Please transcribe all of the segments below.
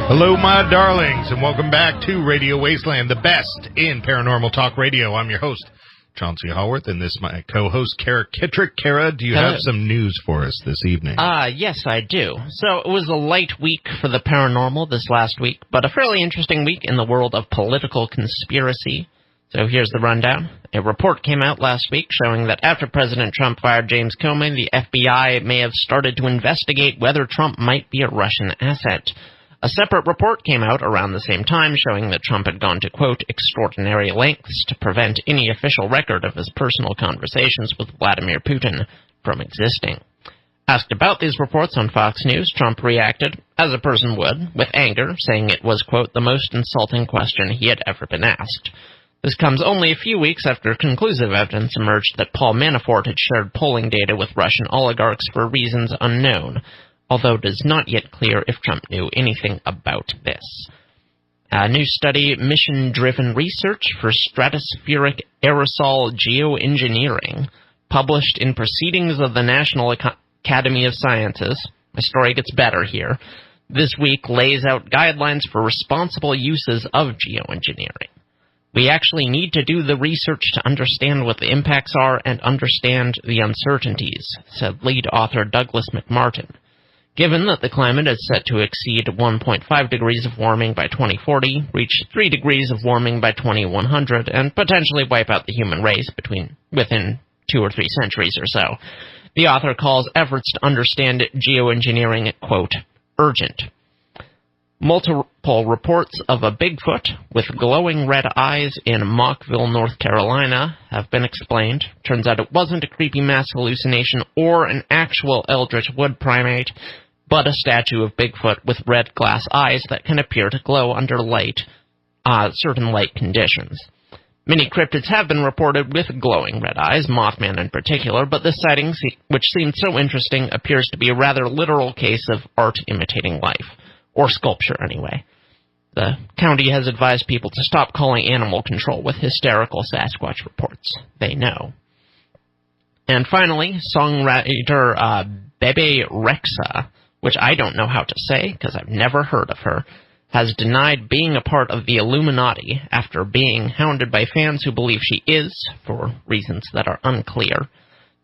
Hello, my darlings, and welcome back to Radio Wasteland, the best in paranormal talk radio. I'm your host, Chauncey Haworth, and this is my co-host, Kara Kittrick. Kara, do you have some news for us this evening? Yes, I do. So, it was a light week for the paranormal this last week, but a fairly interesting week in the world of political conspiracy. So here's the rundown. A report came out last week showing that after President Trump fired James Comey, the FBI may have started to investigate whether Trump might be a Russian asset. A separate report came out around the same time showing that Trump had gone to, quote, extraordinary lengths to prevent any official record of his personal conversations with Vladimir Putin from existing. Asked about these reports on Fox News, Trump reacted, as a person would, with anger, saying it was, quote, the most insulting question he had ever been asked. This comes only a few weeks after conclusive evidence emerged that Paul Manafort had shared polling data with Russian oligarchs for reasons unknown, although it is not yet clear if Trump knew anything about this. A new study, Mission-Driven Research for Stratospheric Aerosol Geoengineering, published in Proceedings of the National Academy of Sciences. My story gets better here. This week lays out guidelines for responsible uses of geoengineering. We actually need to do the research to understand what the impacts are and understand the uncertainties, said lead author Douglas McMartin. Given that the climate is set to exceed 1.5 degrees of warming by 2040, reach 3 degrees of warming by 2100, and potentially wipe out the human race within 2 or 3 centuries or so, the author calls efforts to understand geoengineering, quote, urgent. Multiple reports of a Bigfoot with glowing red eyes in Mockville, North Carolina have been explained. Turns out it wasn't a creepy mass hallucination or an actual eldritch wood primate, but a statue of Bigfoot with red glass eyes that can appear to glow under certain light conditions. Many cryptids have been reported with glowing red eyes, Mothman in particular, but this sighting, which seemed so interesting, appears to be a rather literal case of art imitating life. Or sculpture, anyway. The county has advised people to stop calling animal control with hysterical Sasquatch reports. They know. And finally, songwriter Bebe Rexha, which I don't know how to say because I've never heard of her, has denied being a part of the Illuminati after being hounded by fans who believe she is, for reasons that are unclear.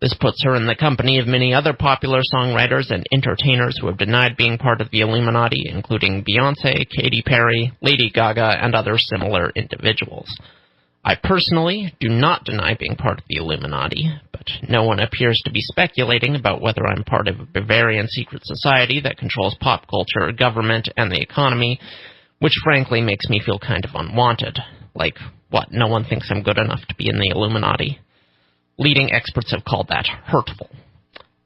This puts her in the company of many other popular songwriters and entertainers who have denied being part of the Illuminati, including Beyoncé, Katy Perry, Lady Gaga, and other similar individuals. I personally do not deny being part of the Illuminati, but no one appears to be speculating about whether I'm part of a Bavarian secret society that controls pop culture, government, and the economy, which frankly makes me feel kind of unwanted. Like, what, no one thinks I'm good enough to be in the Illuminati? Leading experts have called that hurtful.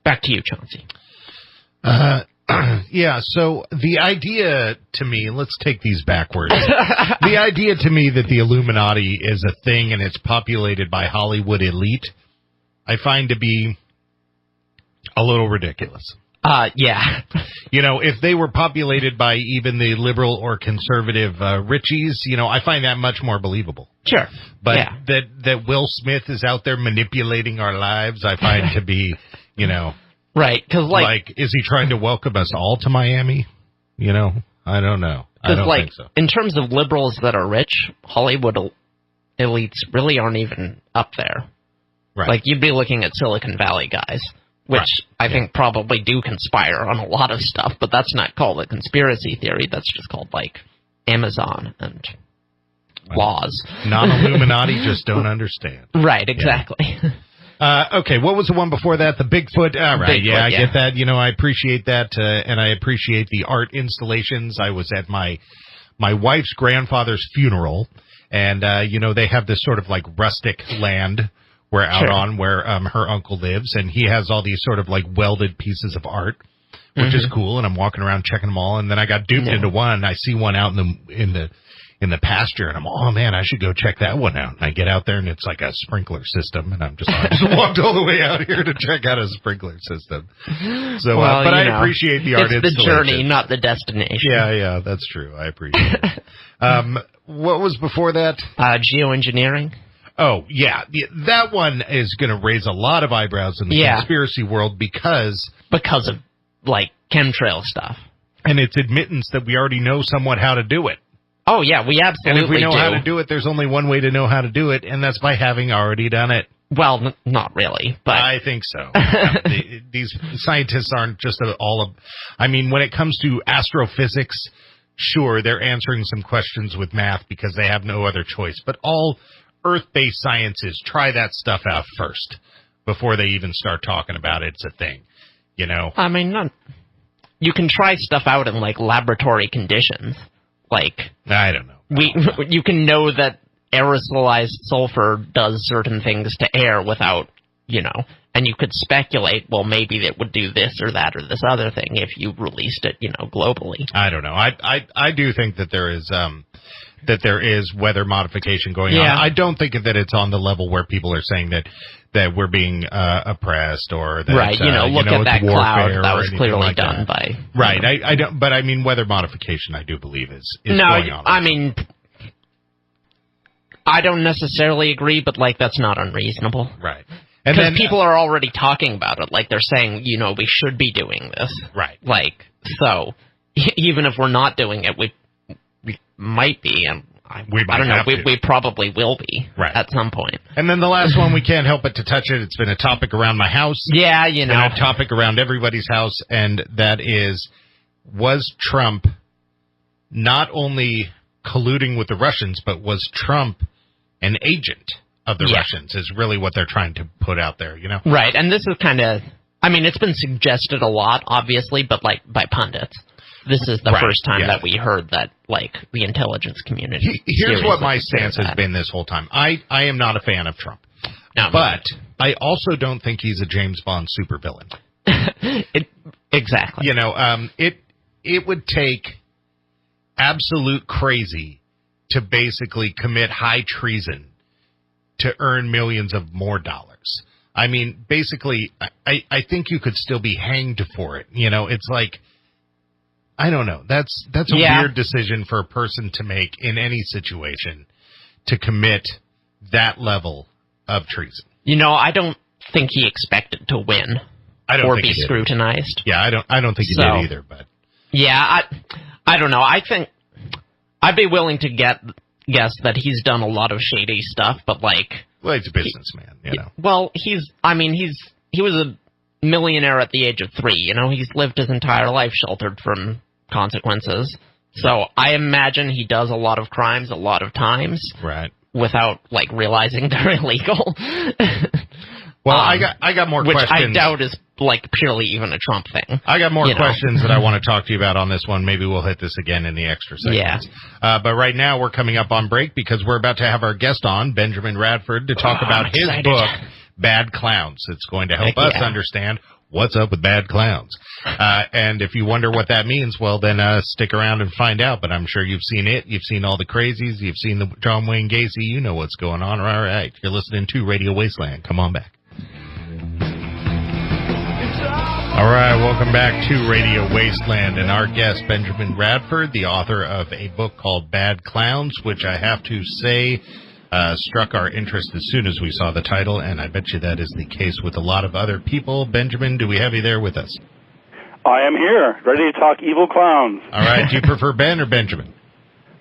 Back to you, Chauncey. Yeah, so the idea to me, let's take these backwards. The idea to me that the Illuminati is a thing and it's populated by Hollywood elite, I find to be a little ridiculous. Yeah. You know, if they were populated by even the liberal or conservative Richies, you know, I find that much more believable. Sure. But yeah. that Will Smith is out there manipulating our lives, I find to be, you know... Right, because like, is he trying to welcome us all to Miami? You know, I don't know. I don't think so. In terms of liberals that are rich, Hollywood elites really aren't even up there. Right. Like, you'd be looking at Silicon Valley guys, which I think probably do conspire on a lot of stuff, but that's not called a conspiracy theory. That's just called, like, Amazon and laws. Non-Illuminati just don't understand. Right, exactly. Yeah. Okay, what was the one before that? The Bigfoot? All right, Bigfoot, I get that. You know, I appreciate that, and I appreciate the art installations. I was at my wife's grandfather's funeral, and, you know, they have this sort of, like, rustic land where her uncle lives, and he has all these sort of, like, welded pieces of art, which is cool, and I'm walking around checking them all, and then I got duped into one. I see one out in the pasture, and I'm, oh man, I should go check that one out. And I get out there, and it's like a sprinkler system, and I just walked all the way out here to check out a sprinkler system. So, well, but I appreciate the art installation. It's the journey, not the destination. Yeah, that's true. I appreciate it. What was before that? Geoengineering. Oh, yeah. That one is going to raise a lot of eyebrows in the conspiracy world because of, like, chemtrail stuff. And it's admittance that we already know somewhat how to do it. Oh, yeah, we absolutely do. And if we know how to do it, there's only one way to know how to do it, and that's by having already done it. Well, not really, but... I think so. These scientists aren't just all of... I mean, when it comes to astrophysics, sure, they're answering some questions with math because they have no other choice. But all Earth-based sciences try that stuff out first before they even start talking about it. It's a thing, you know? I mean, you can try stuff out in, like, laboratory conditions. Like... I don't know. You can know that aerosolized sulfur does certain things to air without, you know, and you could speculate, well, maybe it would do this or that or this other thing if you released it, you know, globally. I don't know. I do think that there is weather modification going on. I don't think that it's on the level where people are saying that we're being oppressed or that right. You know, look at that cloud that was clearly like done by right. I don't. But I mean, weather modification, I do believe is going on. I mean. I don't necessarily agree, but, like, that's not unreasonable. Right. Because people are already talking about it. Like, they're saying, you know, we should be doing this. Right. Like, so, even if we're not doing it, we might be. And I don't know. We probably will be at some point. And then the last one, we can't help but to touch it. It's been a topic around my house. Yeah, you know. It's been a topic around everybody's house, and that is, was Trump not only colluding with the Russians, but was Trump an agent of the Russians is really what they're trying to put out there, you know? Right, and this is kind of, I mean, it's been suggested a lot, obviously, but, like, by pundits. This is the first time that we heard that, like, the intelligence community... Here's what my stance has been this whole time. I am not a fan of Trump. No, but I also don't think he's a James Bond supervillain. Exactly. You know, it would take absolute crazy to basically commit high treason to earn millions of more dollars. I mean, basically, I think you could still be hanged for it. You know, it's like, I don't know. That's a weird decision for a person to make in any situation to commit that level of treason. You know, I don't think he expected to win or be scrutinized. Yeah, I don't think he did either. But yeah, I don't know. I think I'd be willing to guess that he's done a lot of shady stuff, but like... Well, he's a businessman, you know. Well, he was a millionaire at the age of 3, you know? He's lived his entire life sheltered from consequences. So I imagine he does a lot of crimes a lot of times. Right. Without, like, realizing they're illegal. Well, I got more questions. Which I doubt is, like, purely even a Trump thing. I got more questions that I want to talk to you about on this one. Maybe we'll hit this again in the extra segments. Yeah. But right now we're coming up on break because we're about to have our guest on, Benjamin Radford, to talk about his book, Bad Clowns. It's going to help us understand what's up with bad clowns. And if you wonder what that means, well, then stick around and find out. But I'm sure you've seen it. You've seen all the crazies. You've seen the John Wayne Gacy. You know what's going on. All right. You're listening to Radio Wasteland. Come on back. All right, welcome back to Radio Wasteland, and our guest, Benjamin Radford, the author of a book called Bad Clowns, which I have to say struck our interest as soon as we saw the title, and I bet you that is the case with a lot of other people. Benjamin, do we have you there with us? I am here, ready to talk evil clowns. All right, do you prefer Ben or Benjamin?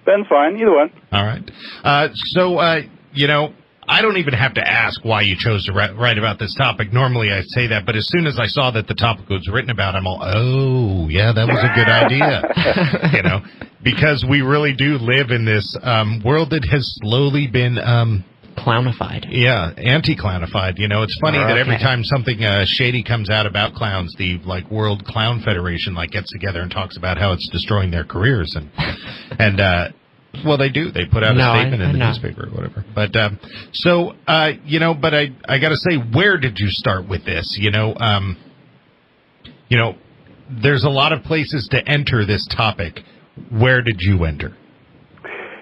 Ben's fine, either one. All right. So, you know, I don't even have to ask why you chose to write about this topic. Normally I say that, but as soon as I saw that the topic was written about, I'm all, oh, yeah, that was a good idea. You know, because we really do live in this world that has slowly been... clownified. Yeah, anti-clownified. You know, it's funny that every time something shady comes out about clowns, the, like, World Clown Federation, like, gets together and talks about how it's destroying their careers. And well, they do. They put out a statement in the newspaper or whatever. But, you know, but I got to say, where did you start with this? You know, there's a lot of places to enter this topic. Where did you enter?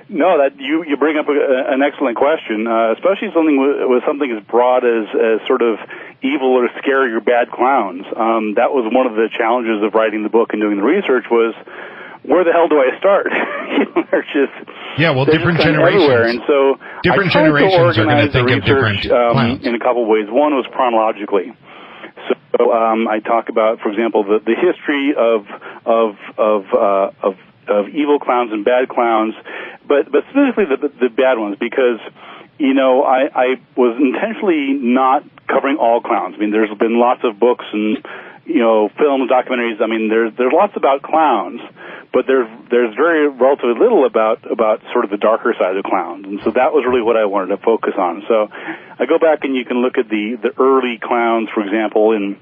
No, that you bring up an excellent question, especially something with something as broad as sort of evil or scary or bad clowns. That was one of the challenges of writing the book and doing the research was, where the hell do I start? They're just different generations. Everywhere. And so different generations are going to think of different in a couple of ways. One was chronologically. So I talk about, for example, the history of evil clowns and bad clowns, but specifically the bad ones, because I was intentionally not covering all clowns. I mean, there's been lots of books and films, documentaries. I mean, there's lots about clowns, but there's very relatively little about sort of the darker side of clowns, and so that was really what I wanted to focus on. So I go back and you can look at the early clowns, for example, in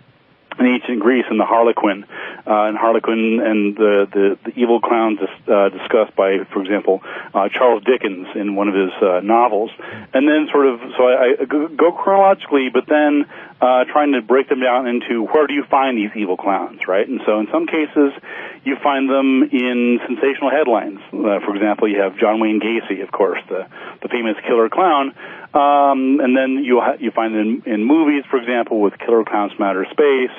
ancient Greece, and the Harlequin, and the evil clowns discussed by, for example, Charles Dickens in one of his novels. And then so I go chronologically, but then trying to break them down into where do you find these evil clowns, right? And so in some cases, you find them in sensational headlines. For example, you have John Wayne Gacy, of course, the famous killer clown. And then you find them in movies, for example, with Killer Clowns from Outer Space,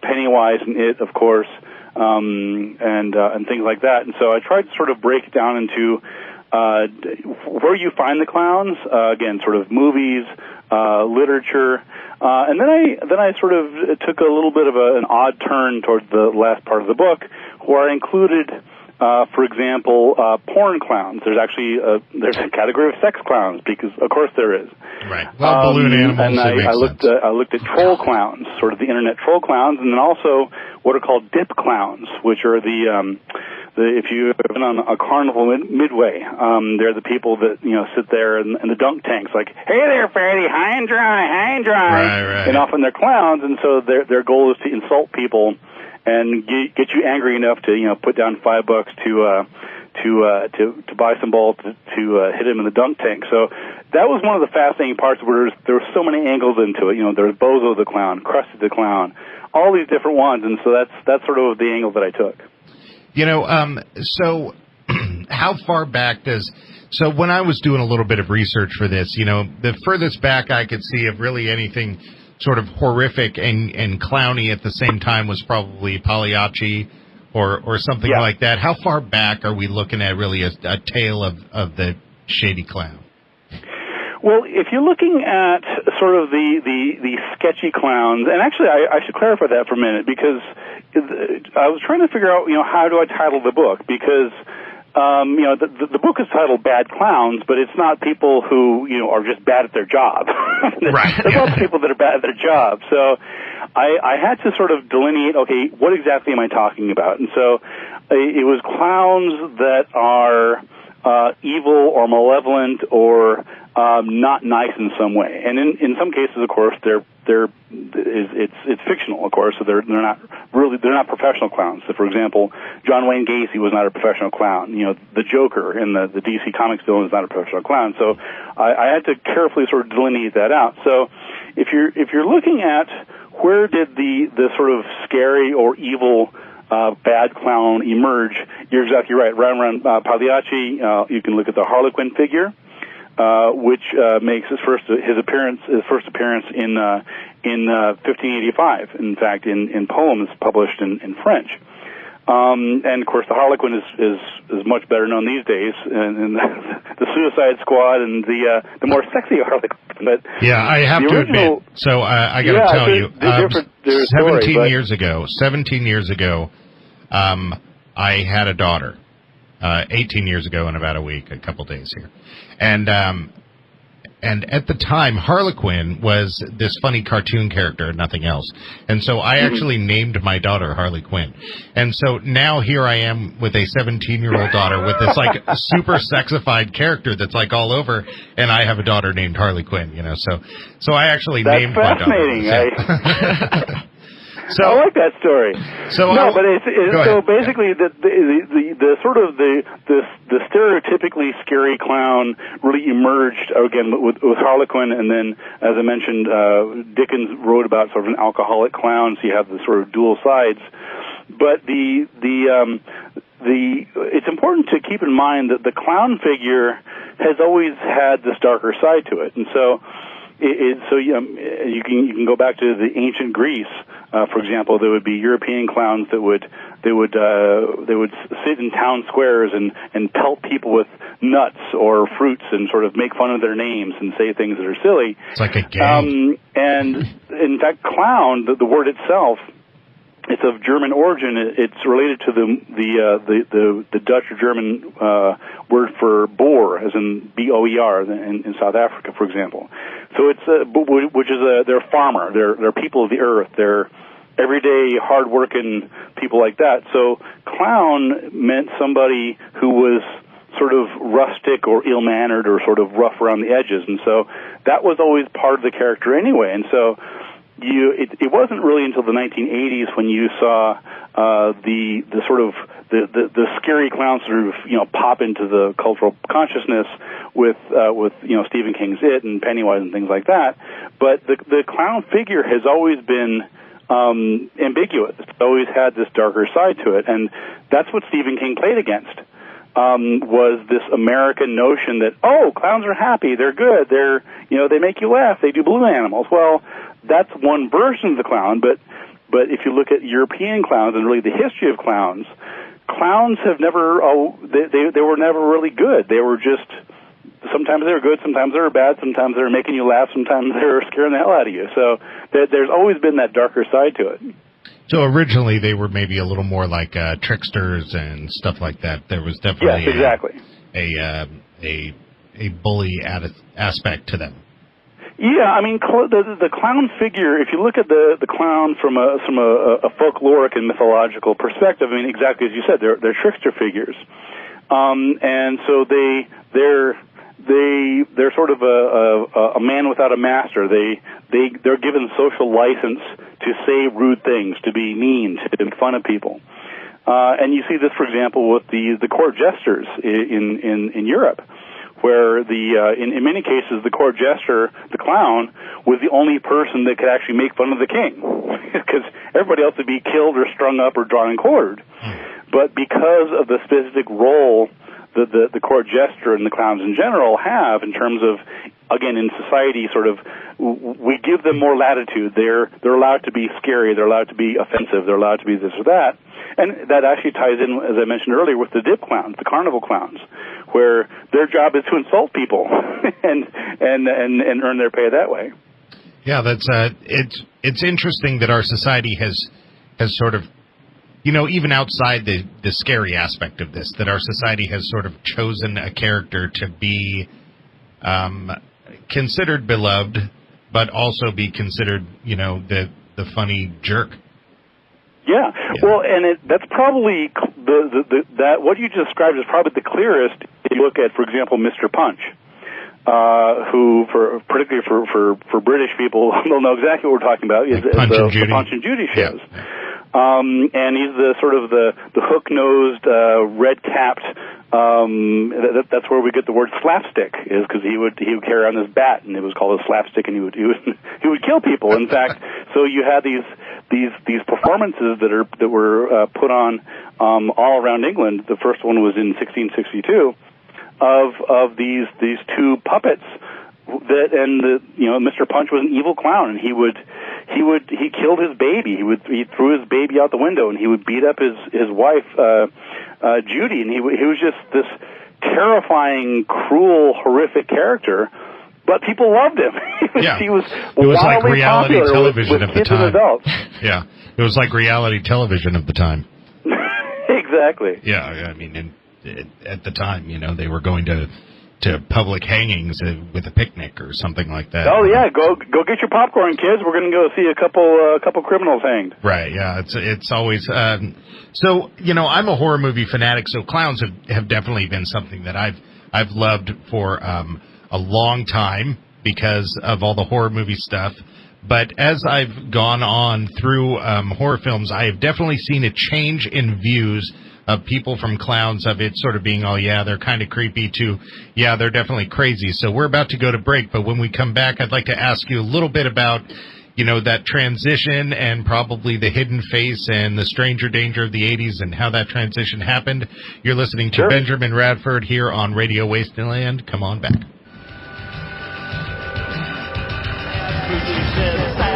Pennywise and It, of course, and things like that. And so I tried to sort of break it down into where you find the clowns, again, sort of movies, literature, and then I sort of took a little bit of an odd turn towards the last part of the book, where I included, for example, porn clowns. There's actually there's a category of sex clowns, because of course there is. Right. Well, balloon animals. And I looked at troll clowns, sort of the internet troll clowns, and then also what are called dip clowns, which are the if you've been on a carnival midway, they're the people that sit there in the dunk tanks, like, hey there, fatty, high and dry, right. And often they're clowns, and so their goal is to insult people and get you angry enough to put down $5 to buy some balls to hit him in the dunk tank. So that was one of the fascinating parts, where there were so many angles into it. There was Bozo the clown, Krusty the clown, all these different ones, and so that's sort of the angle that I took. So how far back so when I was doing a little bit of research for this, the furthest back I could see of really anything sort of horrific and clowny at the same time was probably Pagliacci or something like that. How far back are we looking at really a tale of the shady clown? Well, if you're looking at sort of the sketchy clowns, and actually I should clarify that for a minute, because I was trying to figure out, how do I title the book, because the book is titled Bad Clowns, but it's not people who, are just bad at their job. Right. There's lots of people that are bad at their job. So I had to sort of delineate, okay, what exactly am I talking about? And so it was clowns that are evil or malevolent or not nice in some way. And in some cases, of course, it's fictional, of course, so they're not professional clowns. So, for example, John Wayne Gacy was not a professional clown. The Joker in the DC Comics villain is not a professional clown. So I had to carefully sort of delineate that out. So if you're looking at where did the sort of scary or evil bad clown emerge, you're exactly right. Right around Pagliacci, you can look at the Harlequin figure, which makes his first appearance in 1585. In fact, in poems published in French. And of course, the Harlequin is much better known these days, and the Suicide Squad and the more sexy Harlequin. But yeah, I have to admit. So I got to tell you, 17 years ago, I had a daughter. 18 years ago in about a week, a couple days here, and at the time, Harlequin was this funny cartoon character, nothing else. And so I actually named my daughter Harley Quinn. And so now here I am with a 17-year-old daughter with this like super sexified character that's like all over, and I have a daughter named Harley Quinn. So I actually named my daughter. That's fascinating. So I like that story. So basically, the sort of the stereotypically scary clown really emerged again with Harlequin, and then, as I mentioned, Dickens wrote about sort of an alcoholic clown. So you have the sort of dual sides. But it's important to keep in mind that the clown figure has always had this darker side to it, and so. You can go back to the ancient Greece, for example. There would be European clowns that would sit in town squares and pelt people with nuts or fruits and sort of make fun of their names and say things that are silly. It's like a game. And in fact, clown, the word itself, it's of German origin. It's related to the Dutch or German word for boer, as in B-O-E-R, in South Africa, for example. So it's they're a farmer. They're people of the earth. They're everyday, hard-working people like that. So clown meant somebody who was sort of rustic or ill-mannered or sort of rough around the edges, and so that was always part of the character anyway. And so it wasn't really until the 1980s when you saw the scary clowns sort of pop into the cultural consciousness with Stephen King's It and Pennywise and things like that. But the clown figure has always been ambiguous. It's always had this darker side to it, and that's what Stephen King played against. Was this American notion that, clowns are happy, they're good, they make you laugh, they do balloon animals. Well, that's one version of the clown, but if you look at European clowns and really the history of clowns have never, they were never really good. They were just, sometimes they were good, sometimes they were bad, sometimes they were making you laugh, sometimes they were scaring the hell out of you. So there's always been that darker side to it. So originally they were maybe a little more like tricksters and stuff like that. There was definitely a bully aspect to them. Yeah, I mean the clown figure. If you look at the clown from a folkloric and mythological perspective, I mean exactly as you said, they're trickster figures, and so they're sort of a man without a master. They're given social license to say rude things, to be mean, to make fun of people. And you see this, for example, with the court jesters in Europe, where in many cases the court jester, the clown, was the only person that could actually make fun of the king, because everybody else would be killed or strung up or drawn and quartered. But because of the specific role the court jester and the clowns in general have in terms of, again, in society, sort of, we give them more latitude. They're allowed to be scary. They're allowed to be offensive. They're allowed to be this or that. And that actually ties in, as I mentioned earlier, with the dip clowns, the carnival clowns, where their job is to insult people and earn their pay that way. Yeah, that's it's interesting that our society has sort of, even outside the scary aspect of this, that our society has sort of chosen a character to be considered beloved, but also be considered, the funny jerk. Yeah. Well, and that's probably that what you just described is probably the clearest if you look at, for example, Mr. Punch, who, particularly for British people, they'll know exactly what we're talking about. Is Punch and Judy. The Punch and Judy shows. Yeah. And he's the sort of the hook-nosed, red-capped. That's where we get the word slapstick, is because he would carry around this bat, and it was called a slapstick, and he would kill people. In fact, so you had these performances that were put on all around England. The first one was in 1662 of these two puppets. Mr. Punch was an evil clown, and he killed his baby. He threw his baby out the window, and he would beat up his wife, Judy, and he was just this terrifying, cruel, horrific character. But people loved him. He was it was like reality television with of the kids and time. adults. Yeah, it was like reality television of the time. Exactly. Yeah, I mean, at the time, they were going to public hangings with a picnic or something like that. Oh yeah, go get your popcorn, kids. We're going to go see a couple criminals hanged. Right. Yeah. It's always so. I'm a horror movie fanatic, so clowns have definitely been something that I've loved for a long time because of all the horror movie stuff. But as I've gone on through horror films, I have definitely seen a change in views of people from clowns, of it sort of being, oh, yeah, they're kind of creepy, to, yeah, they're definitely crazy. So we're about to go to break, but when we come back, I'd like to ask you a little bit about, that transition and probably the hidden face and the stranger danger of the 80s and how that transition happened. You're listening to Benjamin Radford here on Radio Wasteland. Come on back.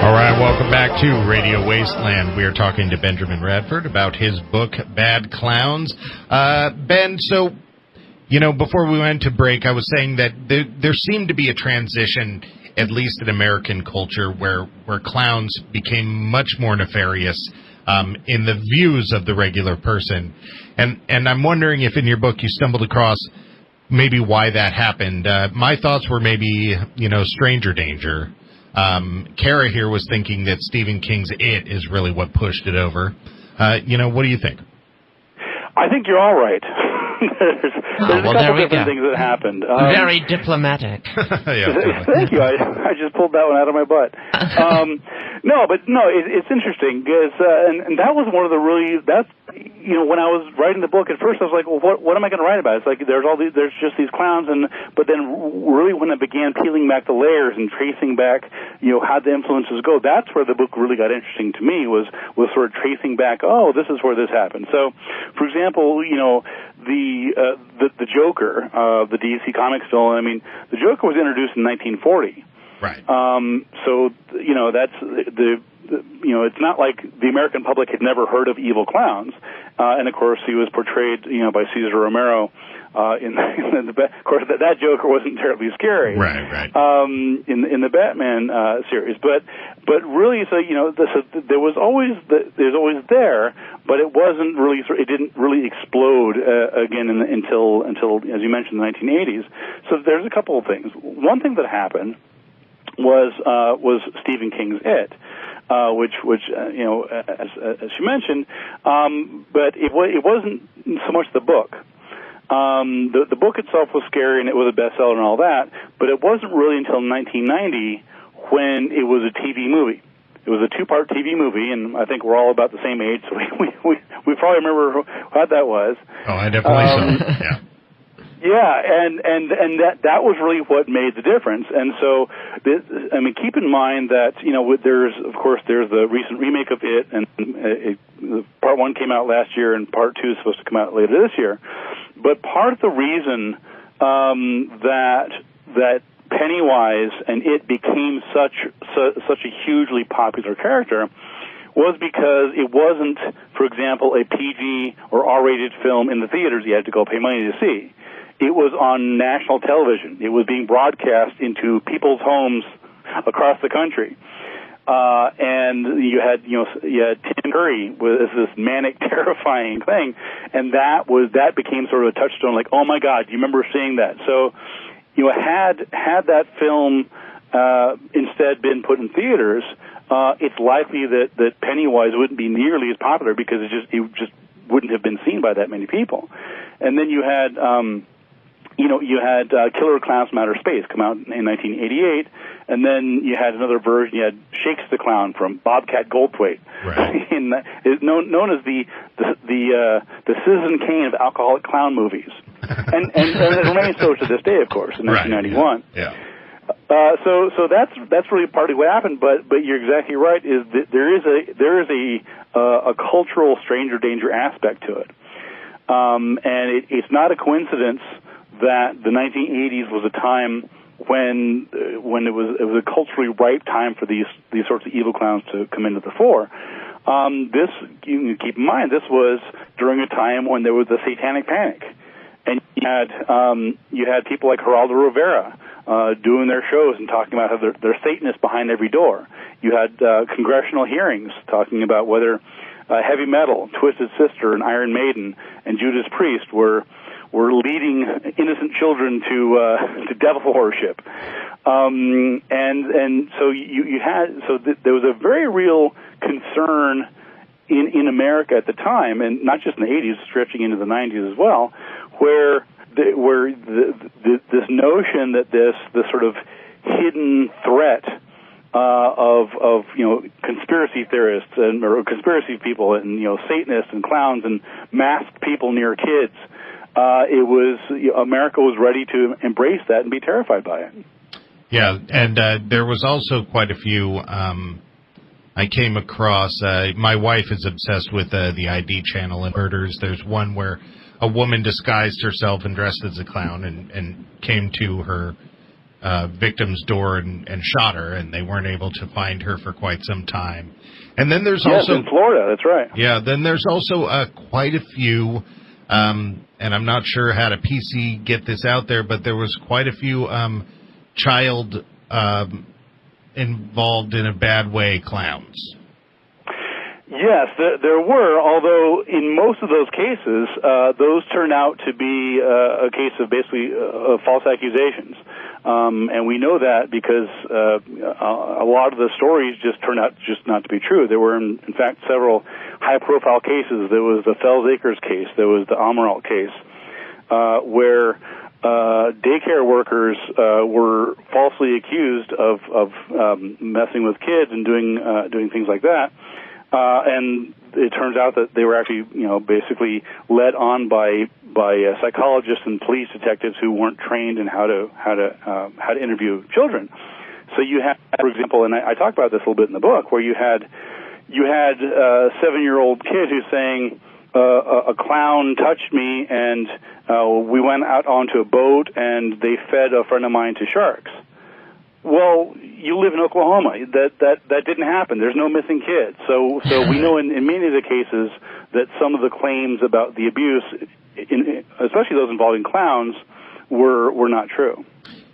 All right, welcome back to Radio Wasteland. We are talking to Benjamin Radford about his book, Bad Clowns. Ben, so, before we went to break, I was saying that there seemed to be a transition, at least in American culture, where clowns became much more nefarious in the views of the regular person. And I'm wondering if in your book you stumbled across maybe why that happened. My thoughts were maybe, stranger danger. Kara here was thinking that Stephen King's It is really what pushed it over. What do you think? I think you're all right. there's a couple different things that happened. Very diplomatic. Thank you. I just pulled that one out of my butt. It's interesting because, and that was one of the when I was writing the book at first, I was like, well, what am I going to write about? It's like there's just these clowns, but then really when I began peeling back the layers and tracing back, how the influences go, that's where the book really got interesting to me, was sort of tracing back, this is where this happened. So, for example, the Joker, the DC Comics film, the Joker was introduced in 1940. Right. So, that's it's not like the American public had never heard of evil clowns. And of course, he was portrayed, by Cesar Romero, of course, that Joker wasn't terribly scary. Right. In the Batman, series. But really, so, there's always there, but it wasn't really, it didn't really explode, again until, as you mentioned, the 1980s. So there's a couple of things. One thing that happened was Stephen King's It, which as you mentioned, but it wasn't so much the book. The book itself was scary and it was a bestseller and all that, but it wasn't really until 1990 when it was a TV movie. It was a 2-part TV movie, and I think we're all about the same age, so we probably remember what that was. Oh, I definitely saw it. Yeah. Yeah, and that was really what made the difference. And so, keep in mind that, there's the recent remake of It, and part 1 came out last year, and part 2 is supposed to come out later this year. But part of the reason that Pennywise and It became such a hugely popular character was because it wasn't, for example, a PG or R-rated film in the theaters you had to go pay money to see. It was on national television. It was being broadcast into people's homes across the country. And you had Tim Curry with this manic, terrifying thing, and that became sort of a touchstone. Like, oh my God, do you remember seeing that? So, had that film instead been put in theaters, it's likely that Pennywise wouldn't be nearly as popular because it just wouldn't have been seen by that many people. And then you had Killer Clowns from Outer Space come out in 1988, and then you had another version. You had Shakes the Clown from Bobcat Goldthwait, right. known as the Citizen Kane of alcoholic clown movies, and it remains so to this day, of course, in 1991. Right, yeah. So that's really partly what happened, but you're exactly right. Is that there is a cultural stranger danger aspect to it, and it's not a coincidence that the 1980s was a time when it was a culturally ripe time for these sorts of evil clowns to come into the fore. This, you keep in mind, this was during a time when there was a satanic panic, and you had people like Geraldo Rivera doing their shows and talking about how they're Satanists behind every door. You had congressional hearings talking about whether heavy metal, Twisted Sister, and Iron Maiden, and Judas Priest were leading innocent children to devil worship, and so there was a very real concern in America at the time, and not just in the 80s, stretching into the 90s as well, where this notion that this sort of hidden threat of conspiracy theorists or conspiracy people and Satanists and clowns and masked people near kids. America was ready to embrace that and be terrified by it. Yeah, and there was also quite a few. I came across. My wife is obsessed with the ID channel and murders. There's one where a woman disguised herself and dressed as a clown and came to her victim's door and shot her, and they weren't able to find her for quite some time. And then there's also in Florida. That's right. Yeah. Then there's also quite a few, and I'm not sure how to PC get this out there, but there was quite a few child involved in a bad way clowns. Yes, there were, although in most of those cases, those turned out to be a case of basically false accusations. And we know that because a lot of the stories just turned out just not to be true. There were, in fact, several high-profile cases. There was the Fells Acres case. There was the Amaral case, where daycare workers were falsely accused of messing with kids and doing things like that. And it turns out that they were actually, basically led on by psychologists and police detectives who weren't trained in how to interview children. So you had, for example, and I talk about this a little bit in the book, where you had a 7-year-old kid who's saying, a clown touched me, and we went out onto a boat, and they fed a friend of mine to sharks. Well, you live in Oklahoma. That didn't happen. There's no missing kids. So we know in many of the cases that some of the claims about the abuse, especially those involving clowns, were not true.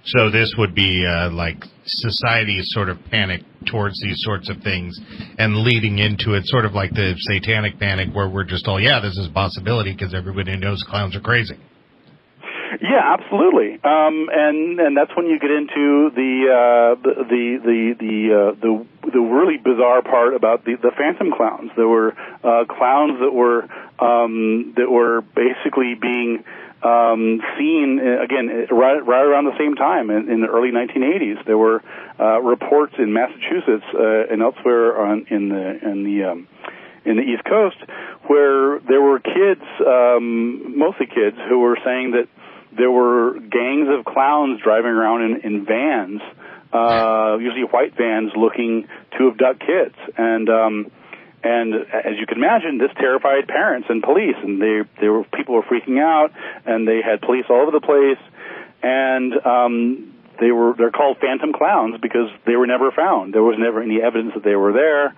So this would be like society's sort of panic towards these sorts of things and leading into it, sort of like the satanic panic where we're just all, yeah, this is a possibility because everybody knows clowns are crazy. Yeah, absolutely, and that's when you get into the really bizarre part about the phantom clowns. There were clowns that were basically being seen again right around the same time in the early 1980s. There were reports in Massachusetts and elsewhere in the East Coast where there were kids, mostly kids, who were saying that there were gangs of clowns driving around in vans, usually white vans, looking to abduct kids. And as you can imagine, this terrified parents and police, and people were freaking out, and they had police all over the place, and they're called phantom clowns because they were never found. There was never any evidence that they were there.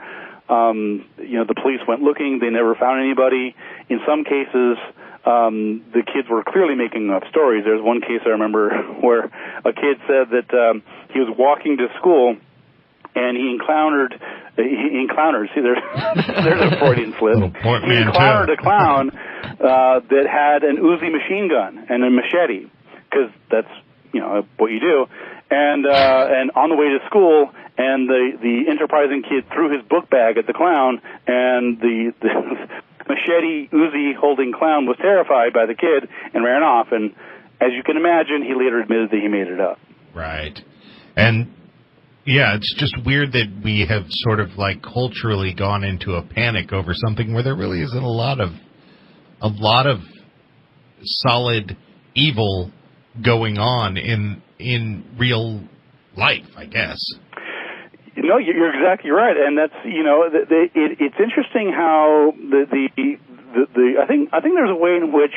The police went looking; they never found anybody. In some cases, the kids were clearly making up stories. There's one case I remember where a kid said that he was walking to school and he encountered. See, there's a Freudian slip. He encountered a clown that had an Uzi machine gun and a machete, because that's what you do. And on the way to school, and the enterprising kid threw his book bag at the clown, and the machete Uzi holding clown was terrified by the kid and ran off. And as you can imagine, he later admitted that he made it up. Right. And yeah, it's just weird that we have sort of like culturally gone into a panic over something where there really isn't a lot of solid evil going on in real life, I guess. No, you're exactly right, and that's it's interesting how I think there's a way in which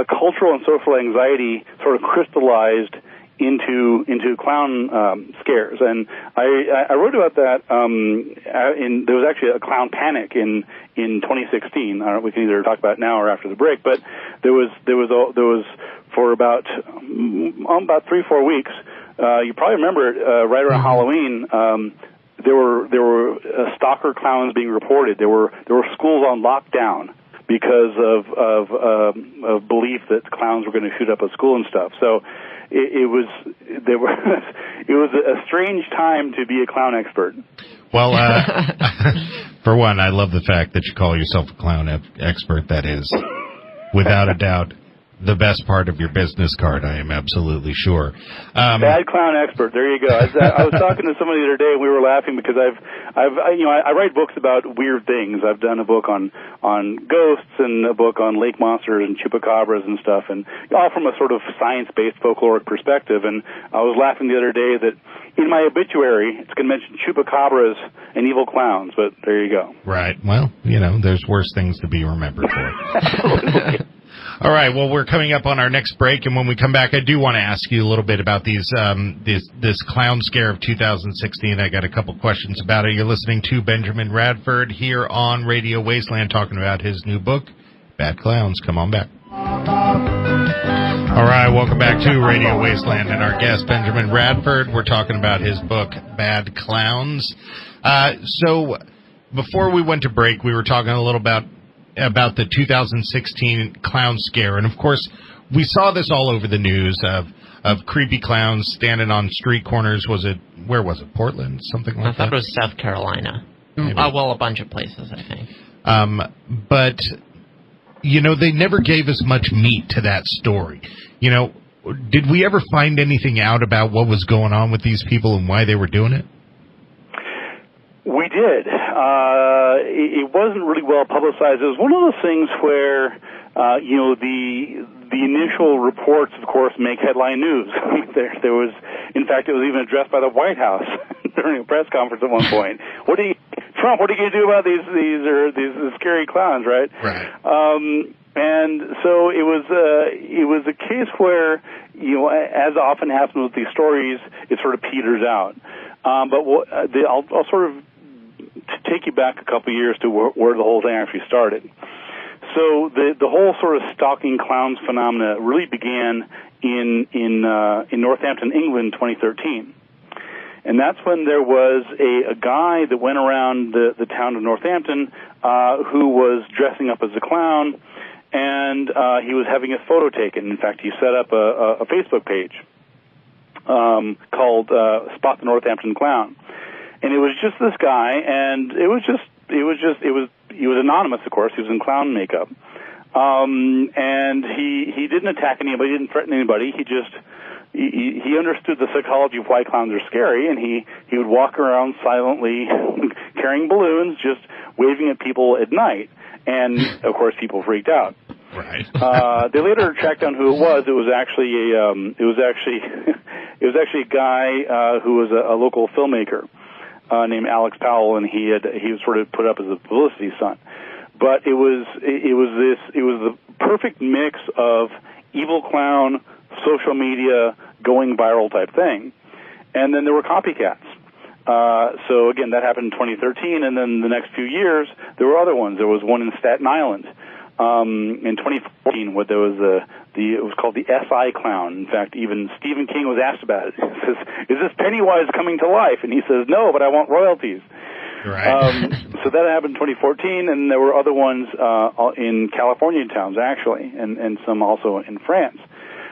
cultural and social anxiety sort of crystallized into clown scares, and I wrote about that. There was actually a clown panic in 2016. We can either talk about it now or after the break, but there was for about 3-4 weeks. You probably remember it, right around Halloween. There were stalker clowns being reported. There were schools on lockdown because of belief that clowns were going to shoot up a school and stuff. So it was a strange time to be a clown expert. Well, for one, I love the fact that you call yourself a clown expert. That is, without a doubt, the best part of your business card, I am absolutely sure. Bad clown expert. There you go. I was talking to somebody the other day, and we were laughing because I write books about weird things. I've done a book on ghosts and a book on lake monsters and chupacabras and stuff, and all from a sort of science-based folkloric perspective. And I was laughing the other day that in my obituary, it's going to mention chupacabras and evil clowns, but there you go. Right. Well, there's worse things to be remembered for. Absolutely. All right, well, we're coming up on our next break, and when we come back, I do want to ask you a little bit about this clown scare of 2016. I got a couple questions about it. You're listening to Benjamin Radford here on Radio Wasteland talking about his new book, Bad Clowns. Come on back. All right, welcome back to Radio Wasteland and our guest, Benjamin Radford. We're talking about his book, Bad Clowns. So before we went to break, we were talking a little about the 2016 clown scare. And, of course, we saw this all over the news of creepy clowns standing on street corners. Where was it, Portland? Something like that? I thought it was South Carolina. Well, a bunch of places, I think. But, you know, they never gave us much meat to that story. You know, did we ever find anything out about what was going on with these people and why they were doing it? We did. It wasn't really well publicized. It was one of those things where, you know, the initial reports, of course, make headline news. There was, in fact, it was even addressed by the White House during a press conference at one point. Trump, what are you going to do about these scary clowns, right? Right. And so it was a case where, you know, as often happens with these stories, it sort of peters out. But I'll sort of take you back a couple of years to where the whole thing actually started. So the whole sort of stalking clowns phenomena really began in Northampton, England, 2013. And that's when there was a guy that went around the town of Northampton who was dressing up as a clown, and he was having his photo taken. In fact, he set up a Facebook page called Spot the Northampton Clown. And it was just this guy, and he was anonymous, of course. He was in clown makeup. And he didn't attack anybody, didn't threaten anybody. He understood the psychology of why clowns are scary, and he would walk around silently carrying balloons, just waving at people at night. And of course, people freaked out. Right. They later tracked down who it was. It was actually a guy who was a local filmmaker named Alex Powell, and he was sort of put up as a publicity stunt. But it was the perfect mix of evil clown, social media, going viral type thing. And then there were copycats. So again, that happened in 2013, and then the next few years, there were other ones. There was one in Staten Island in 2014 where there was it was called the SI clown. In fact, even Stephen King was asked about it. He says, "Is this Pennywise coming to life?" And he says, "No, but I want royalties." Right. So that happened in 2014, and there were other ones in Californian towns, actually, and some also in France.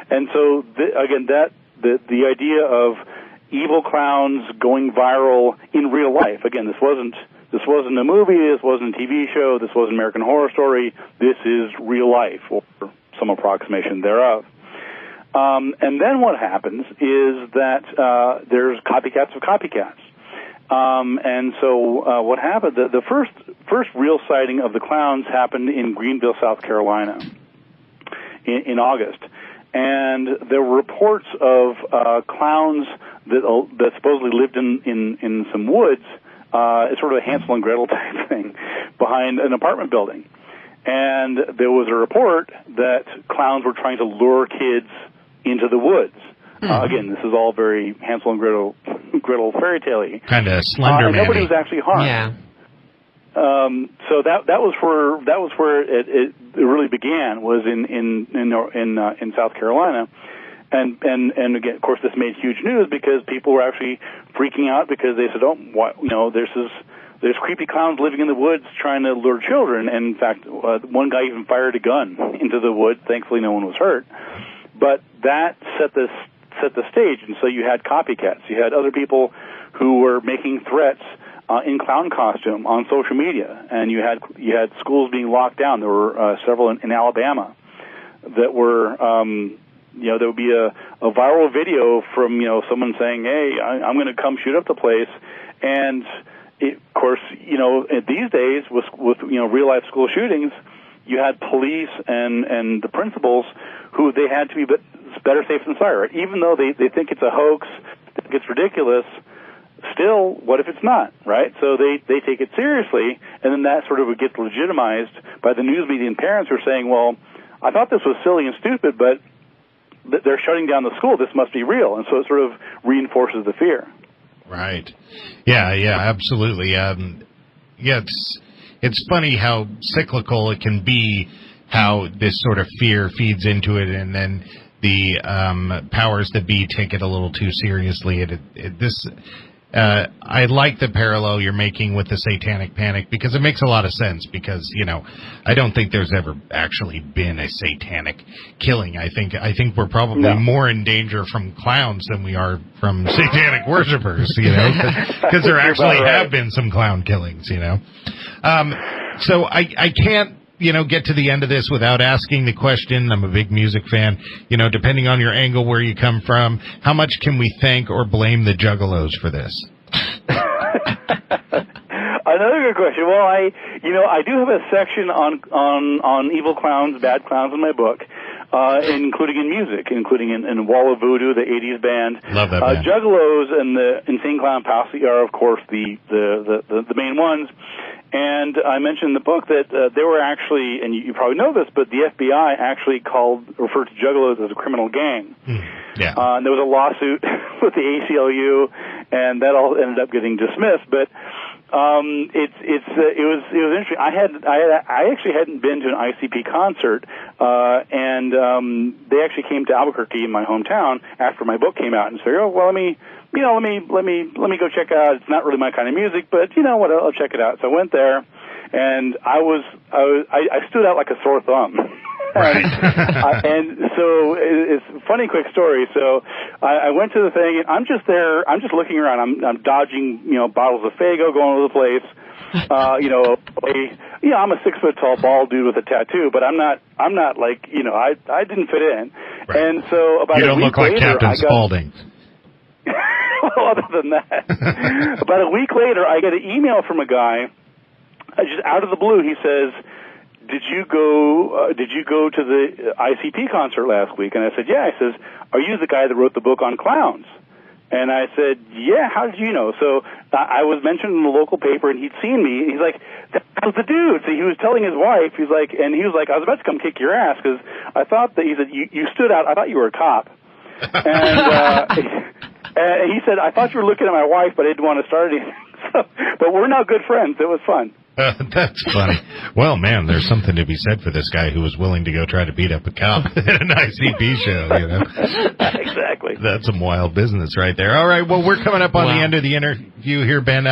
And so, again, the idea of evil clowns going viral in real life. Again, this wasn't a movie, this wasn't a TV show, this wasn't American Horror Story. This is real life, or some approximation thereof. And then what happens is that there's copycats of copycats. And so what happened, the first real sighting of the clowns happened in Greenville, South Carolina in August. And there were reports of clowns that supposedly lived in some woods. It's sort of a Hansel and Gretel type thing behind an apartment building. And there was a report that clowns were trying to lure kids into the woods. Again, this is all very Hansel and Gretel fairy tale-y. Kind of Slender Man. Nobody was actually harmed. Yeah. So that was where it really began, was in South Carolina. And again, of course, this made huge news because people were actually freaking out because they said, "Oh, what, you know, there's creepy clowns living in the woods trying to lure children." And in fact, one guy even fired a gun into the woods. Thankfully, no one was hurt. But that set the stage, and so you had copycats. You had other people who were making threats in clown costume on social media, and you had schools being locked down. There were several in Alabama that were. There would be a viral video from, someone saying, "Hey, I'm going to come shoot up the place." And of course, these days with real life school shootings, you had police and the principals who they had to be better safe than sorry. Right? Even though they think it's a hoax, they think it's ridiculous, still, what if it's not, right? So they take it seriously, and then that sort of gets legitimized by the news media and parents who are saying, well, I thought this was silly and stupid, but they're shutting down the school. This must be real. And so it sort of reinforces the fear. Right. Yeah, absolutely. Yeah, it's funny how cyclical it can be, how this sort of fear feeds into it, and then the powers that be take it a little too seriously. I like the parallel you're making with the satanic panic, because it makes a lot of sense, because, I don't think there's ever actually been a satanic killing. I think we're probably more in danger from clowns than we are from satanic worshipers, because there actually have been some clown killings, So I can't, get to the end of this without asking the question. I'm a big music fan. Depending on your angle, where you come from, how much can we thank or blame the Juggalos for this? Another good question. Well, I do have a section on evil clowns, bad clowns in my book, including in music, including in Wall of Voodoo, the 80s band. Love that band. Juggalos and the Insane Clown Posse are, of course, the main ones. And I mentioned in the book that they were actually, and you probably know this, but the FBI actually referred to Juggalos as a criminal gang. Yeah. And there was a lawsuit with the ACLU, and that all ended up getting dismissed. But it was interesting. I actually hadn't been to an ICP concert, and they actually came to Albuquerque, in my hometown, after my book came out, and said, "Oh, well, let me go check it out. It's not really my kind of music, but what, I'll check it out." So I went there, and I stood out like a sore thumb. Right. And so it's a funny, quick story. So I went to the thing, and I'm just there. I'm just looking around. I'm dodging, bottles of Faygo going all over the place. I'm a 6 foot tall bald dude with a tattoo, but I'm not like, I didn't fit in. Right. And so about you a don't week look like later, Captain Spaulding. Well, other than that, about a week later, I get an email from a guy, just out of the blue. He says, "Did you go to the ICP concert last week?" And I said, "Yeah." He says, "Are you the guy that wrote the book on clowns?" And I said, "Yeah, how did you know?" So I was mentioned in the local paper, and he'd seen me, and he's like, "That was the dude." So he was telling his wife, he was like, "I was about to come kick your ass, because I thought that," he said, you stood out, I thought you were a cop." And he said, "I thought you were looking at my wife, but I didn't want to start anything." But we're now good friends. It was fun. That's funny. Well, man, there's something to be said for this guy who was willing to go try to beat up a cop at an ICP show, Exactly. That's some wild business right there. All right, well, we're coming up on the end of the interview here, Ben.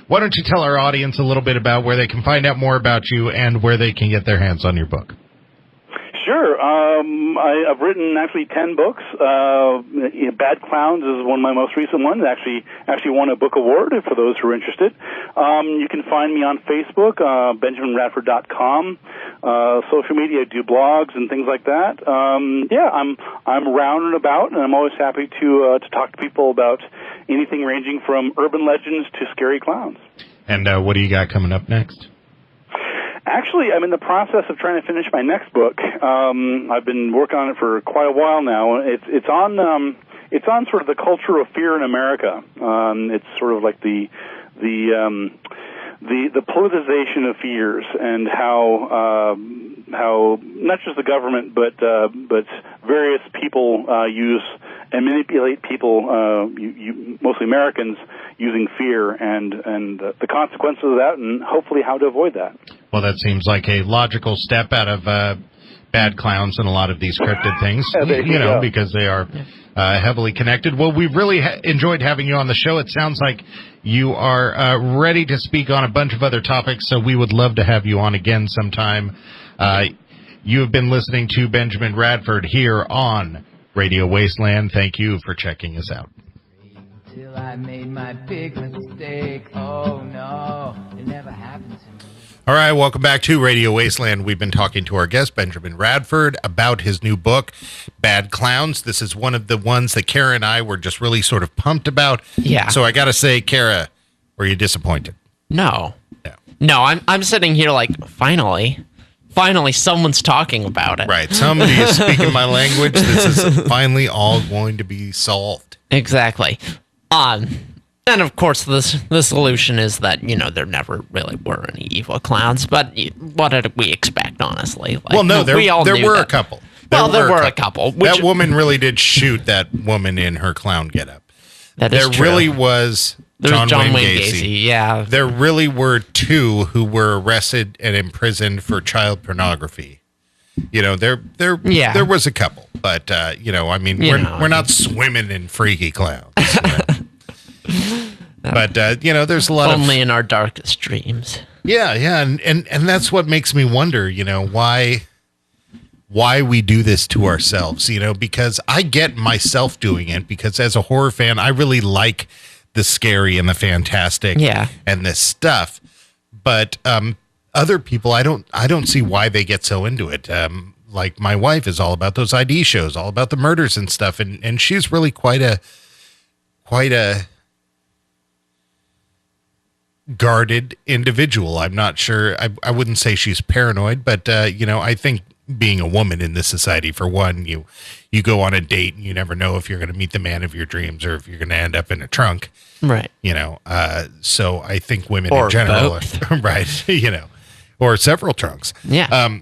Why don't you tell our audience a little bit about where they can find out more about you and where they can get their hands on your book? Sure. I've written actually 10 books. Bad Clowns is one of my most recent ones. Actually won a book award for those who are interested. You can find me on Facebook, BenjaminRadford.com. Social media, I do blogs and things like that. I'm round and about, and I'm always happy to talk to people about anything ranging from urban legends to scary clowns. And what do you got coming up next? Actually, I'm in the process of trying to finish my next book. I've been working on it for quite a while now. It's on sort of the culture of fear in America. It's sort of like the politicization of fears, and how not just the government but various people use and manipulate people, mostly Americans, using fear, and the consequences of that, and hopefully how to avoid that. Well, that seems like a logical step out of Bad Clowns and a lot of these cryptid things, because they are heavily connected. Well, we've really enjoyed having you on the show. It sounds like you are ready to speak on a bunch of other topics, so we would love to have you on again sometime. You have been listening to Benjamin Radford here on Radio Wasteland. Thank you for checking us out. Till I made my big mistake. Oh, no, it never happened to me. All right, welcome back to Radio Wasteland. We've been talking to our guest, Benjamin Radford, about his new book, Bad Clowns. This is one of the ones that Kara and I were just really sort of pumped about. Yeah. So I got to say, Kara, were you disappointed? No, I'm sitting here like, finally someone's talking about it. Right, somebody is speaking my language. This is finally all going to be solved. Exactly. And of course, the solution is that, there never really were any evil clowns. But what did we expect, honestly? Like, well, no, there were a couple. There were a couple. That woman really did shoot that woman in her clown getup. There really was John Wayne Gacy. Yeah. There really were 2 who were arrested and imprisoned for child pornography. There was a couple, but we're not swimming in freaky clowns. But there's a lot only in our darkest dreams. Yeah, and that's what makes me wonder, why we do this to ourselves, because I get myself doing it, because as a horror fan, I really like the scary and the fantastic and this stuff. But other people, I don't see why they get so into it. Like my wife is all about those ID shows, all about the murders and stuff, and she's really quite a guarded individual. I'm not sure. I wouldn't say she's paranoid, but I think being a woman in this society, for one, you go on a date and you never know if you're going to meet the man of your dreams or if you're going to end up in a trunk. Right. So I think women or in general both. are right, or several trunks. Yeah.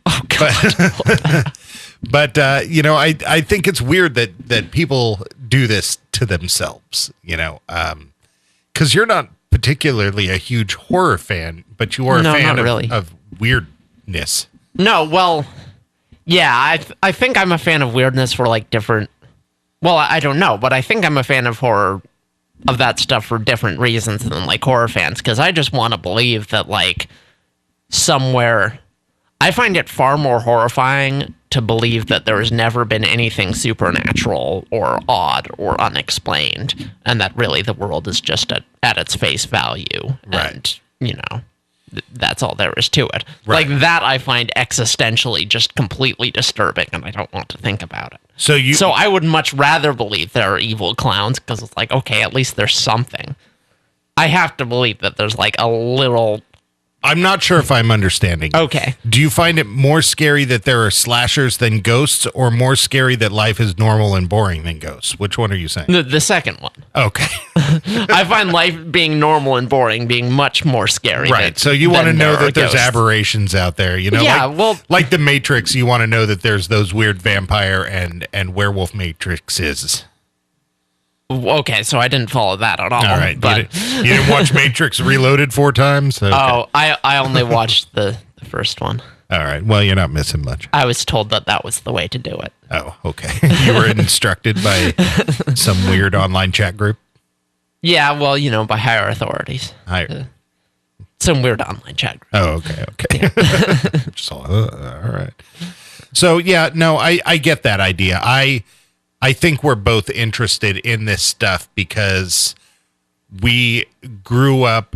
Oh God. But I think it's weird that people do this to themselves, because you're not particularly a huge horror fan, but you are a fan of weirdness. No, well, yeah, I think I'm a fan of weirdness for like different. Well, I don't know, but I think I'm a fan of horror, of that stuff for different reasons than like horror fans, because I just want to believe that like somewhere. I find it far more horrifying to believe that there has never been anything supernatural or odd or unexplained, and that really the world is just at its face value. Right. And, that's all there is to it. Right. Like that I find existentially just completely disturbing, and I don't want to think about it. So I would much rather believe there are evil clowns, because it's like, okay, at least there's something. I have to believe that there's like a little... I'm not sure if I'm understanding. Okay. Do you find it more scary that there are slashers than ghosts, or more scary that life is normal and boring than ghosts? Which one are you saying? The second one. Okay. I find life being normal and boring being much more scary. Right. So you want to know that there's aberrations out there, Yeah, like the Matrix, you want to know that there's those weird vampire and werewolf matrices. Okay, so I didn't follow that at all. All right. But you didn't watch Matrix Reloaded 4 times? Okay. Oh, I only watched the first one. All right. Well, you're not missing much. I was told that was the way to do it. Oh, okay. You were instructed by some weird online chat group? Yeah, well, by higher authorities. Some weird online chat group. Oh, okay. Yeah. All right. So, yeah, no, I get that idea. I think we're both interested in this stuff because we grew up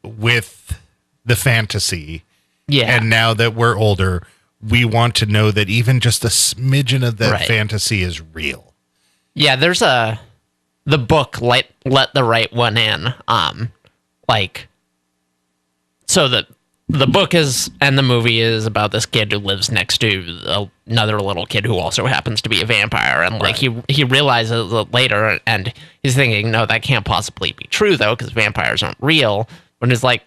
with the fantasy. Yeah. And now that we're older, we want to know that even just a smidgen of that fantasy is real. Yeah, there's the book Let the Right One In. So the book is, and the movie is about this kid who lives next to another little kid who also happens to be a vampire. And he realizes it later, and he's thinking, no, that can't possibly be true though, because vampires aren't real. But he's like,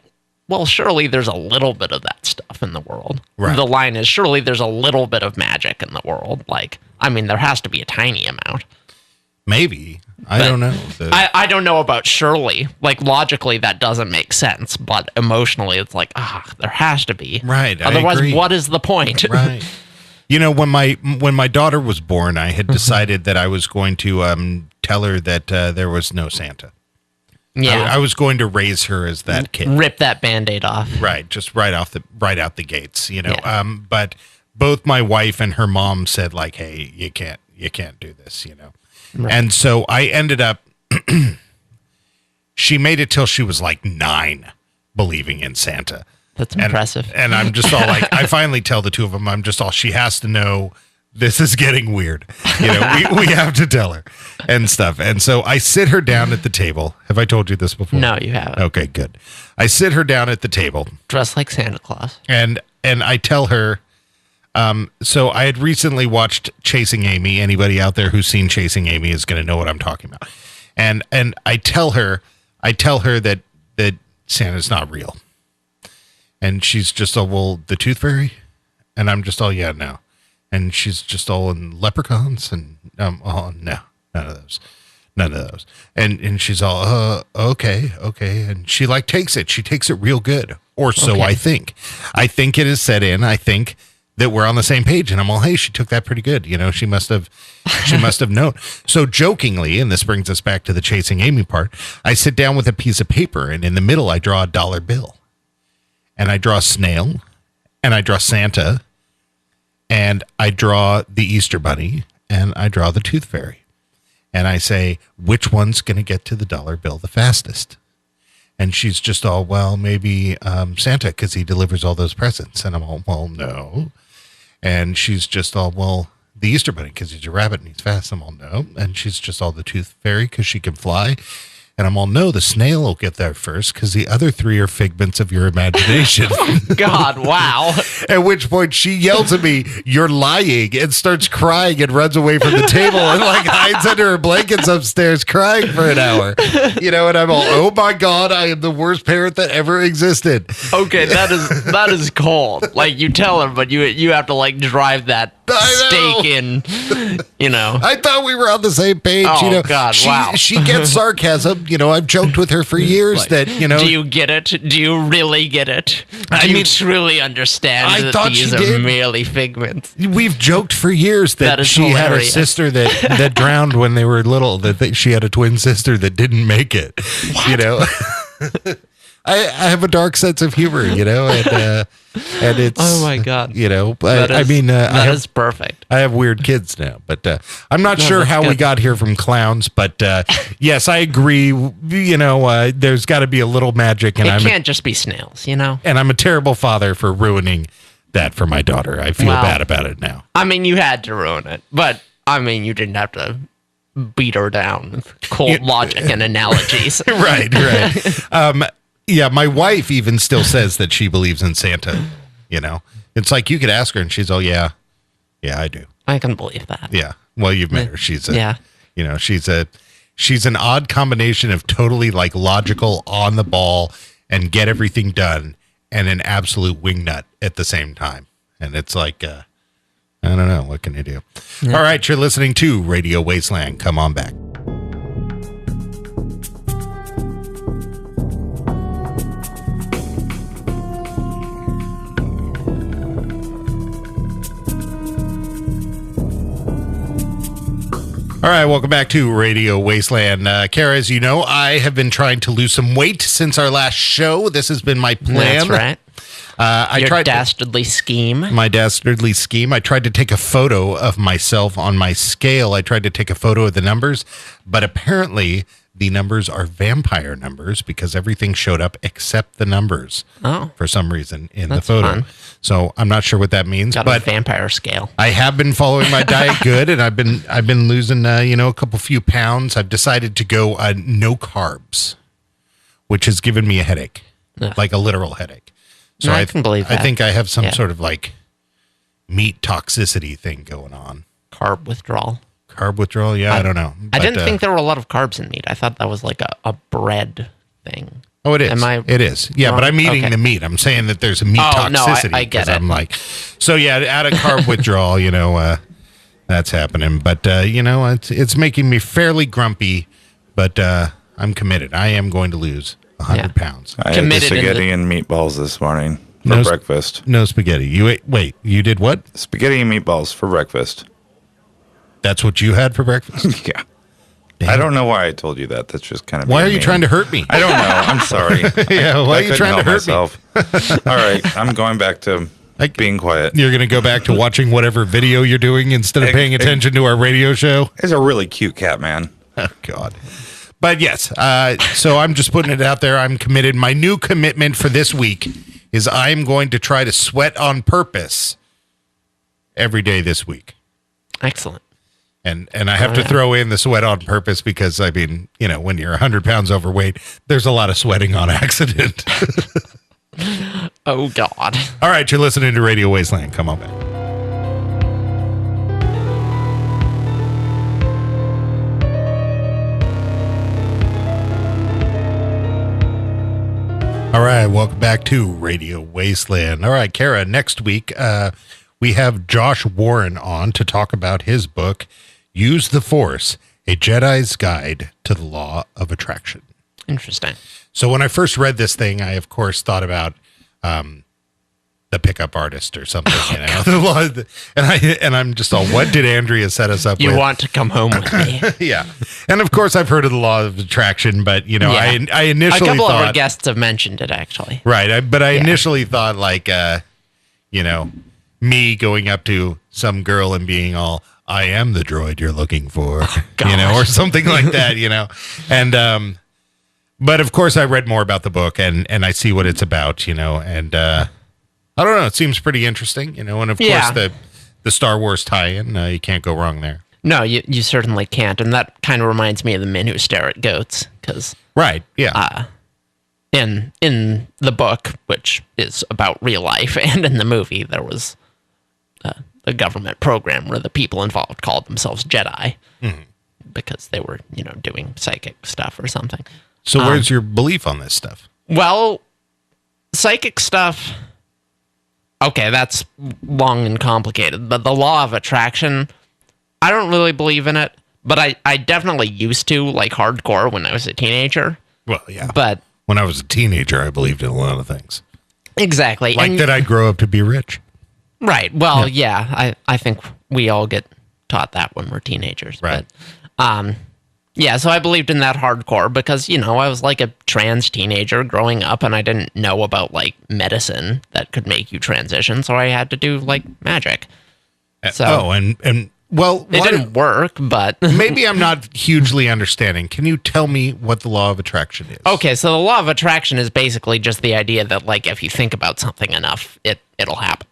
well, surely there's a little bit of that stuff in the world. Right. The line is, surely there's a little bit of magic in the world. There has to be a tiny amount. Maybe. I don't know. I don't know about surely. Logically, that doesn't make sense. But emotionally, it's like, there has to be. Right. Otherwise, what is the point? Right. When my daughter was born, I had decided that I was going to tell her that there was no Santa. Yeah. I was going to raise her as that kid. Rip that Band-Aid off. Right. Just right out the gates, Yeah. But both my wife and her mom said, hey, you can't do this, Right. And so I ended up, she made it till she was 9 believing in Santa. That's impressive. And I'm just all I finally tell the two of them, I'm just all, she has to know this is getting weird. We have to tell her and stuff. And so I sit her down at the table. Have I told you this before? No, you haven't. Okay, good. I sit her down at the table. Dressed like Santa Claus. And I tell her, so I had recently watched Chasing Amy. Anybody out there who's seen Chasing Amy is going to know what I'm talking about. And I tell her that Santa's not real. And she's just all, well, the Tooth Fairy? And I'm just all, yeah, no. And she's just all in leprechauns and oh no, none of those. And she's all, okay. And she like takes it. She takes it real good. Or so okay. I think. I think it is set in. I think that we're on the same page. And I'm all, hey, she took that pretty good. You know, she must have known. So jokingly, and this brings us back to the chasing Amy part, I sit down with a piece of paper and in the middle I draw a dollar bill. And I draw a snail. And I draw Santa. And I draw the Easter Bunny. And I draw the Tooth Fairy. And I say, which one's going to get to the dollar bill the fastest? And she's just all, well, maybe Santa, because he delivers all those presents. And I'm all, well, no. And she's just all, well, the Easter Bunny, because he's a rabbit and he's fast. I'm all, no. And she's just all, the Tooth Fairy, because she can fly. And I'm all, no, the snail will get there first, because the other three are figments of your imagination. Oh, God, wow. At which point she yells at me, you're lying, and starts crying and runs away from the table and like hides under her blankets upstairs crying for an hour. You know, and I'm all, oh my God, I am the worst parent that ever existed. Okay, that is cold. Like, you tell her, but you have to like drive that stake in, you know. I thought we were on the same page. Oh, you know, God, wow. She gets sarcasm. You know, I've joked with her for years that, you know. Do you get it? Do you really get it? Do you truly understand that these are merely figments? We've joked for years that she had a sister that drowned when they were little, that she had a twin sister that didn't make it. What? You know. I have a dark sense of humor, you know, and it's, oh my God, you know, that is perfect. I have weird kids now, but I'm not sure how we got here from clowns, but yes, I agree. You know, there's got to be a little magic, and it can't just be snails, you know. And I'm a terrible father for ruining that for my daughter. I feel bad about it now. I mean, you had to ruin it, but I mean, you didn't have to beat her down with cold logic and analogies. Right. Yeah, my wife even still says that she believes in Santa, you know. It's like you could ask her and she's all, yeah, I do. I can believe that. Yeah. Well, you've met her. She's you know, she's an odd combination of totally like logical, on the ball, and get everything done, and an absolute wingnut at the same time. And it's like, I don't know. What can you do? Yeah. All right, you're listening to Radio Wasteland. Come on back. All right, welcome back to Radio Wasteland. Kara, as you know, I have been trying to lose some weight since our last show. This has been my plan. That's right. Your dastardly scheme. My dastardly scheme. I tried to take a photo of myself on my scale. I tried to take a photo of the numbers, but apparently the numbers are vampire numbers because everything showed up except the numbers for some reason in the photo. Fun. So I'm not sure what that means. Got a vampire scale. I have been following my diet good, and I've been losing a few pounds. I've decided to go no carbs, which has given me a headache, like a literal headache. So I can believe that. I think I have some sort of like meat toxicity thing going on. Carb withdrawal. Carb withdrawal? Yeah, I don't know. I didn't think there were a lot of carbs in meat. I thought that was like a bread thing. Oh, it is. It is. Yeah, wrong? But I'm eating the meat. I'm saying that there's a meat toxicity. No, I get it. I'm like, so yeah, out of carb withdrawal, you know, that's happening. But, you know, it's making me fairly grumpy, but I'm committed. I am going to lose 100 pounds. I had spaghetti and meatballs this morning for breakfast. No spaghetti. You did what? Spaghetti and meatballs for breakfast. That's what you had for breakfast? Yeah. Damn. I don't know why I told you that. That's just kind of. Why are you trying to hurt me? I don't know. I'm sorry. Yeah, why are you trying to hurt myself? Me? All right, I'm going back to being quiet. You're going to go back to watching whatever video you're doing instead of paying attention to our radio show? It's a really cute cat, man. Oh, God. But yes, so I'm just putting it out there. I'm committed. My new commitment for this week is I'm going to try to sweat on purpose every day this week. Excellent. And I have to throw in the sweat on purpose because, I mean, you know, when you're 100 pounds overweight, there's a lot of sweating on accident. Oh, God. All right, you're listening to Radio Wasteland. Come on back. All right, welcome back to Radio Wasteland. All right, Kara, next week we have Josh Warren on to talk about his book, Use the Force, A Jedi's Guide to the Law of Attraction. Interesting. So when I first read this thing, I, of course, thought about the pickup artist or something, and I'm just all, what did Andrea set us up with? You want to come home with me. Yeah. And of course I've heard of the law of attraction, but I initially a couple thought, of our guests have mentioned it actually. Right. I initially thought like, me going up to some girl and being all, I am the droid you're looking for, or something like that, and, but of course I read more about the book and I see what it's about, and, I don't know. It seems pretty interesting, and of course the Star Wars tie-in, you can't go wrong there. No, you certainly can't, and that kind of reminds me of the men who stare at goats, because right, yeah, in the book, which is about real life, and in the movie, there was a government program where the people involved called themselves Jedi because they were doing psychic stuff or something. So where's your belief on this stuff? Well, psychic stuff. Okay, that's long and complicated, but the law of attraction, I don't really believe in it, but I definitely used to, like hardcore when I was a teenager. Well, yeah. But when I was a teenager, I believed in a lot of things. Exactly. Like that I'd grow up to be rich. Right. Well, yeah, I think we all get taught that when we're teenagers. Right. But, yeah, so I believed in that hardcore because, I was like a trans teenager growing up and I didn't know about like medicine that could make you transition. So I had to do like magic. So, well, it didn't work, but maybe I'm not hugely understanding. Can you tell me what the law of attraction is? Okay. So the law of attraction is basically just the idea that like, if you think about something enough, it'll happen.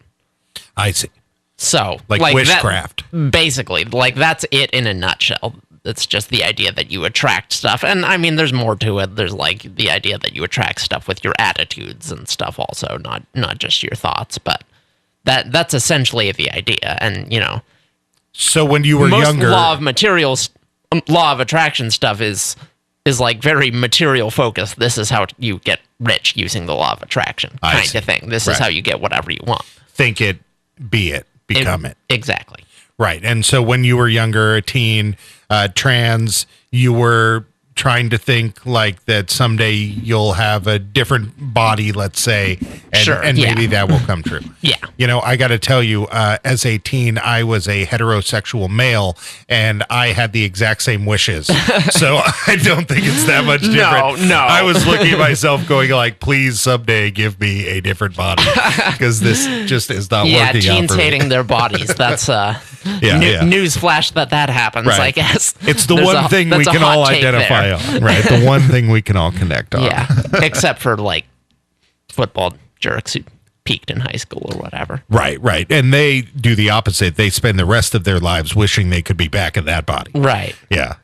I see. So like witchcraft, basically, like that's it in a nutshell. It's just the idea that you attract stuff. And I mean, there's more to it. There's like the idea that you attract stuff with your attitudes and stuff also, not just your thoughts, but that's essentially the idea. And, so when you were younger, law of attraction stuff is like very material focused. This is how you get rich using the law of attraction kind of thing. This is how you get whatever you want. Think it, be it, become it. Exactly. Right. And so when you were younger, a teen, trans, you were trying to think like that someday you'll have a different body, let's say, and maybe that will come true. Yeah. I got to tell you, as a teen, I was a heterosexual male and I had the exact same wishes. So I don't think it's that much different. No. I was looking at myself going like, please someday give me a different body because this just is not working out for me. Yeah, teens hating their bodies. That's news flash that happens, right. I guess. It's the one thing we can all identify on, right? The one thing we can all connect on. Yeah, except for like football jerks who peaked in high school or whatever. Right. And they do the opposite. They spend the rest of their lives wishing they could be back in that body. Right. Yeah.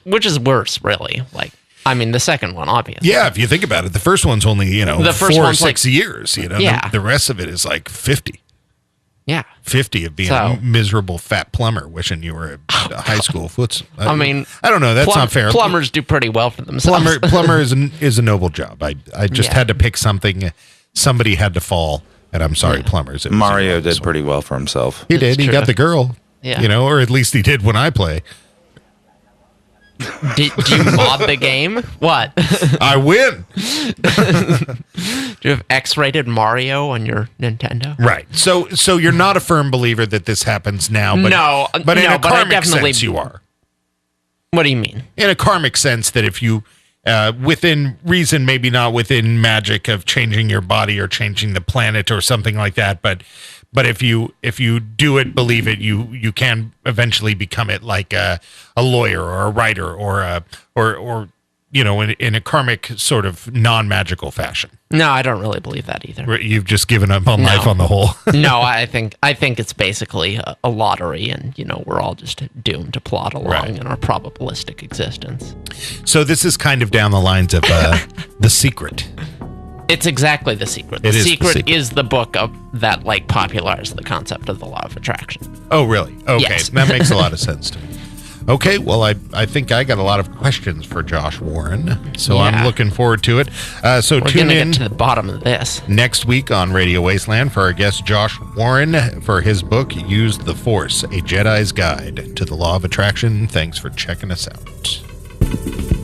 Which is worse, really. Like, I mean, the second one, obviously. Yeah, if you think about it, the first one's only, the first 4 or 6 years, Yeah. The rest of it is like 50. Yeah. 50 of being a miserable fat plumber wishing you were a high school foot. I mean, I don't know. That's not fair. Plumbers do pretty well for themselves. Plumber is a noble job. I just had to pick something. Somebody had to fall. And I'm sorry, plumbers. Mario did pretty well for himself. He did. He got the girl. Yeah. Or at least he did when I play. Do you mod the game? What? I win. Do you have X-rated Mario on your Nintendo? Right. So you're not a firm believer that this happens now. But in a karmic sense, you are. What do you mean? In a karmic sense, that if you, within reason, maybe not within magic of changing your body or changing the planet or something like that, but if you do it, believe it, you can eventually become it, like a lawyer or a writer or in a karmic sort of non-magical fashion. No, I don't really believe that either. You've just given up on life on the whole. No, I think it's basically a lottery, and we're all just doomed to plod along in our probabilistic existence. So this is kind of down the lines of The Secret. It's exactly The Secret. The Secret is the book that popularized the concept of the law of attraction. Oh, really? Okay, yes. That makes a lot of sense to me. Okay, well, I think I got a lot of questions for Josh Warren, so I'm looking forward to it. So We're tune in get to the bottom of this next week on Radio Wasteland for our guest Josh Warren for his book, Use the Force, A Jedi's Guide to the Law of Attraction. Thanks for checking us out.